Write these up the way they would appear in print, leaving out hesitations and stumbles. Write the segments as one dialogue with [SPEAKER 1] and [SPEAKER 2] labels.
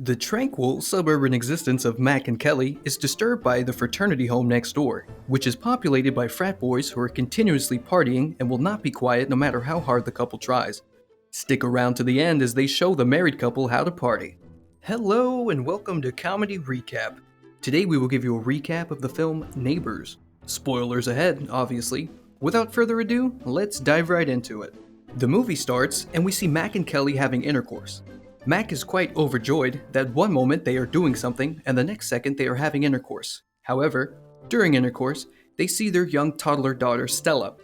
[SPEAKER 1] The tranquil, suburban existence of Mac and Kelly is disturbed by the fraternity home next door, which is populated by frat boys who are continuously partying and will not be quiet no matter how hard the couple tries. Stick around to the end as they show the married couple how to party. Hello and welcome to Comedy Recap. Today we will give you a recap of the film Neighbors. Spoilers ahead, obviously. Without further ado, let's dive right into it. The movie starts and we see Mac and Kelly having intercourse. Mac is quite overjoyed that one moment they are doing something and the next second they are having intercourse. However, during intercourse, they see their young toddler daughter Stella.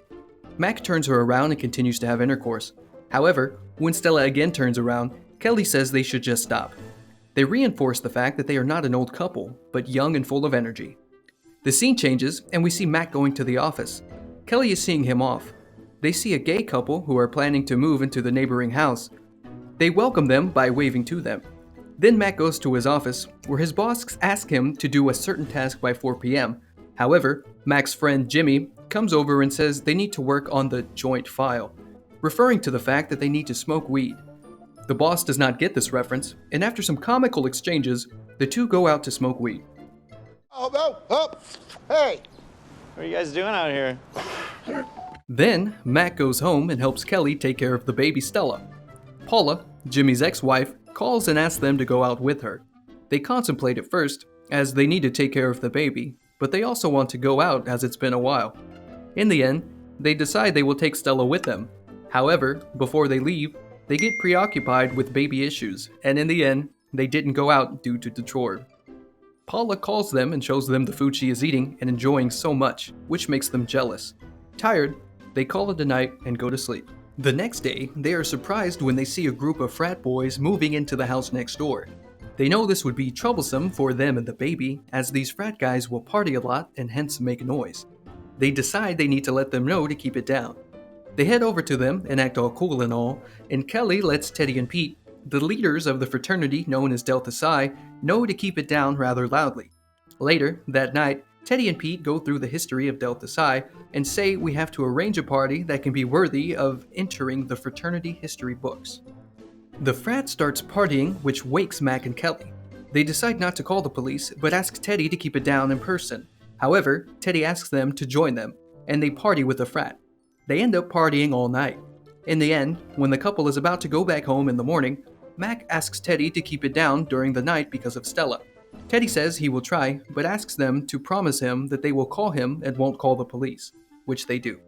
[SPEAKER 1] Mac turns her around and continues to have intercourse. However, when Stella again turns around, Kelly says they should just stop. They reinforce the fact that they are not an old couple, but young and full of energy. The scene changes and we see Mac going to the office. Kelly is seeing him off. They see a gay couple who are planning to move into the neighboring house. They welcome them by waving to them. Then Mac goes to his office, where his boss asks him to do a certain task by 4 p.m. However, Mac's friend Jimmy comes over and says they need to work on the joint file, referring to the fact that they need to smoke weed. The boss does not get this reference, and after some comical exchanges, the two go out to smoke weed.
[SPEAKER 2] Hey!
[SPEAKER 3] What are you guys doing out here?
[SPEAKER 1] Then, Mac goes home and helps Kelly take care of the baby Stella. Paula, Jimmy's ex-wife, calls and asks them to go out with her. They contemplate at first, as they need to take care of the baby, but they also want to go out as it's been a while. In the end, they decide they will take Stella with them. However, before they leave, they get preoccupied with baby issues, and in the end, they didn't go out due to the chore. Paula calls them and shows them the food she is eating and enjoying so much, which makes them jealous. Tired, they call it a night and go to sleep. The next day, they are surprised when they see a group of frat boys moving into the house next door. They know this would be troublesome for them and the baby, as these frat guys will party a lot and hence make noise. They decide they need to let them know to keep it down. They head over to them and act all cool and all, and Kelly lets Teddy and Pete, the leaders of the fraternity known as Delta Psi, know to keep it down rather loudly. Later, that night, Teddy and Pete go through the history of Delta Psi and say we have to arrange a party that can be worthy of entering the fraternity history books. The frat starts partying, which wakes Mac and Kelly. They decide not to call the police, but ask Teddy to keep it down in person. However, Teddy asks them to join them, and they party with the frat. They end up partying all night. In the end, when the couple is about to go back home in the morning, Mac asks Teddy to keep it down during the night because of Stella. Teddy says he will try, but asks them to promise him that they will call him and won't call the police, which they do.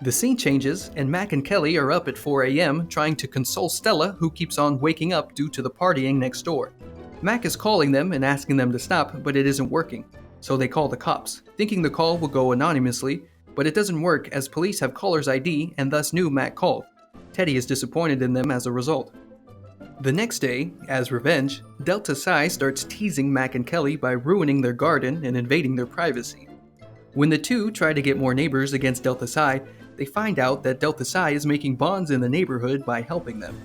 [SPEAKER 1] The scene changes, and Mac and Kelly are up at 4 a.m. trying to console Stella, who keeps on waking up due to the partying next door. Mac is calling them and asking them to stop, but it isn't working, so they call the cops, thinking the call will go anonymously, but it doesn't work as police have caller's ID and thus knew Mac called. Teddy is disappointed in them as a result. The next day, as revenge, Delta Psi starts teasing Mac and Kelly by ruining their garden and invading their privacy. When the two try to get more neighbors against Delta Psi, they find out that Delta Psi is making bonds in the neighborhood by helping them.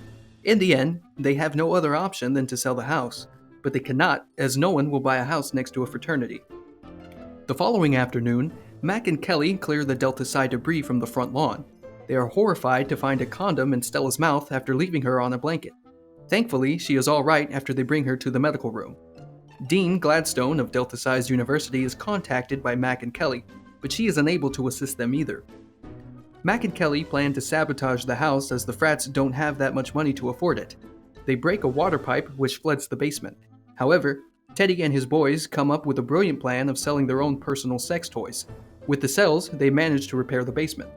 [SPEAKER 1] In the end, they have no other option than to sell the house, but they cannot as no one will buy a house next to a fraternity. The following afternoon, Mac and Kelly clear the Delta Psi debris from the front lawn. They are horrified to find a condom in Stella's mouth after leaving her on a blanket. Thankfully, she is all right after they bring her to the medical room. Dean Gladstone of Delta Psi's University is contacted by Mac and Kelly, but she is unable to assist them either. Mac and Kelly plan to sabotage the house as the frats don't have that much money to afford it. They break a water pipe which floods the basement. However, Teddy and his boys come up with a brilliant plan of selling their own personal sex toys. With the sales, they manage to repair the basement.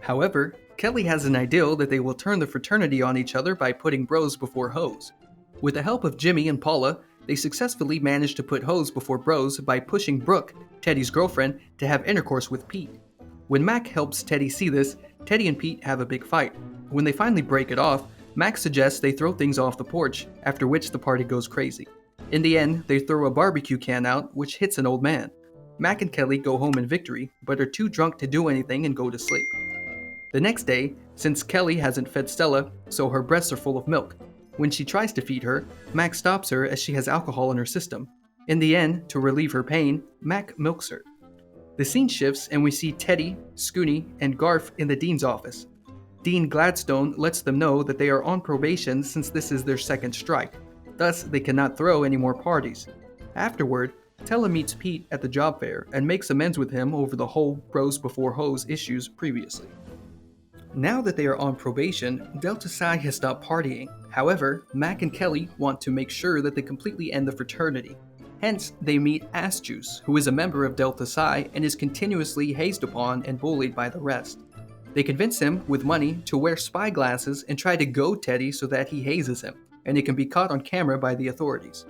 [SPEAKER 1] However, Kelly has an idea that they will turn the fraternity on each other by putting bros before hoes. With the help of Jimmy and Paula, they successfully manage to put hoes before bros by pushing Brooke, Teddy's girlfriend, to have intercourse with Pete. When Mac helps Teddy see this, Teddy and Pete have a big fight. When they finally break it off, Mac suggests they throw things off the porch, after which the party goes crazy. In the end, they throw a barbecue can out, which hits an old man. Mac and Kelly go home in victory, but are too drunk to do anything and go to sleep. The next day, since Kelly hasn't fed Stella, so her breasts are full of milk. When she tries to feed her, Mac stops her as she has alcohol in her system. In the end, to relieve her pain, Mac milks her. The scene shifts and we see Teddy, Scooney, and Garf in the dean's office. Dean Gladstone lets them know that they are on probation since this is their second strike. Thus, they cannot throw any more parties. Afterward, Tella meets Pete at the job fair and makes amends with him over the whole bros before hoes issues previously. Now that they are on probation, Delta Psi has stopped partying. However, Mac and Kelly want to make sure that they completely end the fraternity. Hence, they meet Ass Juice, who is a member of Delta Psi and is continuously hazed upon and bullied by the rest. They convince him, with money, to wear spy glasses and try to goad Teddy so that he hazes him, and it can be caught on camera by the authorities.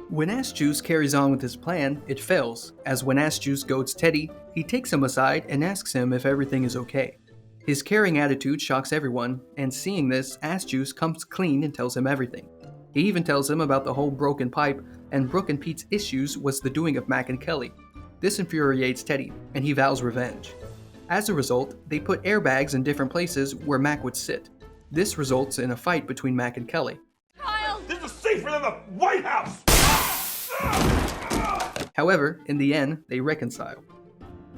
[SPEAKER 1] When Ass Juice carries on with his plan, it fails, as when Ass Juice goads Teddy, he takes him aside and asks him if everything is okay. His caring attitude shocks everyone, and seeing this, Ass Juice comes clean and tells him everything. He even tells him about the whole broken pipe, and Brooke and Pete's issues was the doing of Mac and Kelly. This infuriates Teddy, and he vows revenge. As a result, they put airbags in different places where Mac would sit. This results in a fight between Mac and Kelly.
[SPEAKER 2] Kyle!
[SPEAKER 4] This is safer than the White House!
[SPEAKER 1] However, in the end, they reconcile.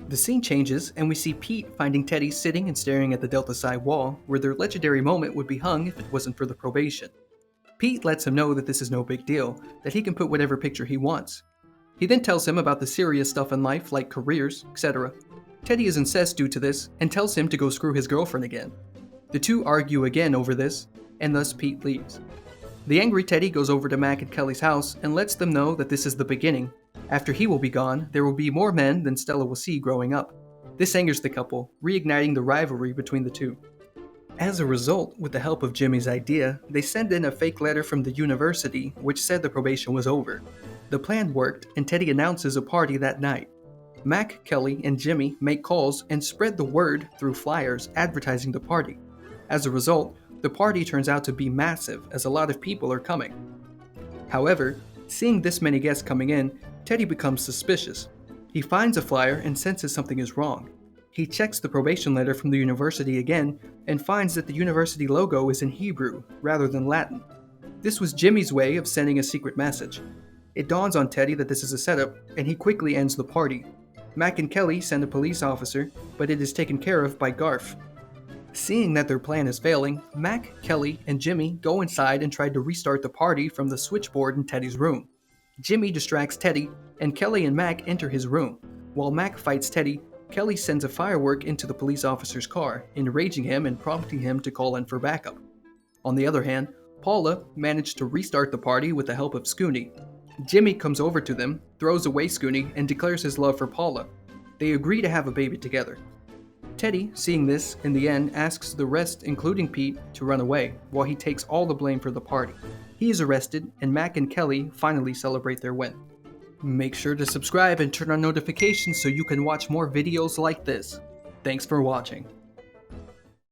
[SPEAKER 1] The scene changes, and we see Pete finding Teddy sitting and staring at the Delta Psi wall, where their legendary moment would be hung if it wasn't for the probation. Pete lets him know that this is no big deal, that he can put whatever picture he wants. He then tells him about the serious stuff in life, like careers, etc. Teddy is incensed due to this, and tells him to go screw his girlfriend again. The two argue again over this, and thus Pete leaves. The angry Teddy goes over to Mac and Kelly's house and lets them know that this is the beginning. After he will be gone, there will be more men than Stella will see growing up. This angers the couple, reigniting the rivalry between the two. As a result, with the help of Jimmy's idea, they send in a fake letter from the university which said the probation was over. The plan worked, and Teddy announces a party that night. Mac, Kelly, and Jimmy make calls and spread the word through flyers advertising the party. As a result, the party turns out to be massive as a lot of people are coming. However, seeing this many guests coming in, Teddy becomes suspicious. He finds a flyer and senses something is wrong. He checks the probation letter from the university again and finds that the university logo is in Hebrew rather than Latin. This was Jimmy's way of sending a secret message. It dawns on Teddy that this is a setup, and he quickly ends the party. Mac and Kelly send a police officer, but it is taken care of by Garf. Seeing that their plan is failing, Mac, Kelly, and Jimmy go inside and try to restart the party from the switchboard in Teddy's room. Jimmy distracts Teddy, and Kelly and Mac enter his room. While Mac fights Teddy, Kelly sends a firework into the police officer's car, enraging him and prompting him to call in for backup. On the other hand, Paula managed to restart the party with the help of Scooney. Jimmy comes over to them, throws away Scooney, and declares his love for Paula. They agree to have a baby together. Teddy, seeing this, in the end asks the rest, including Pete, to run away, while he takes all the blame for the party. He is arrested, and Mac and Kelly finally celebrate their win. Make sure to subscribe and turn on notifications so you can watch more videos like this. Thanks for watching.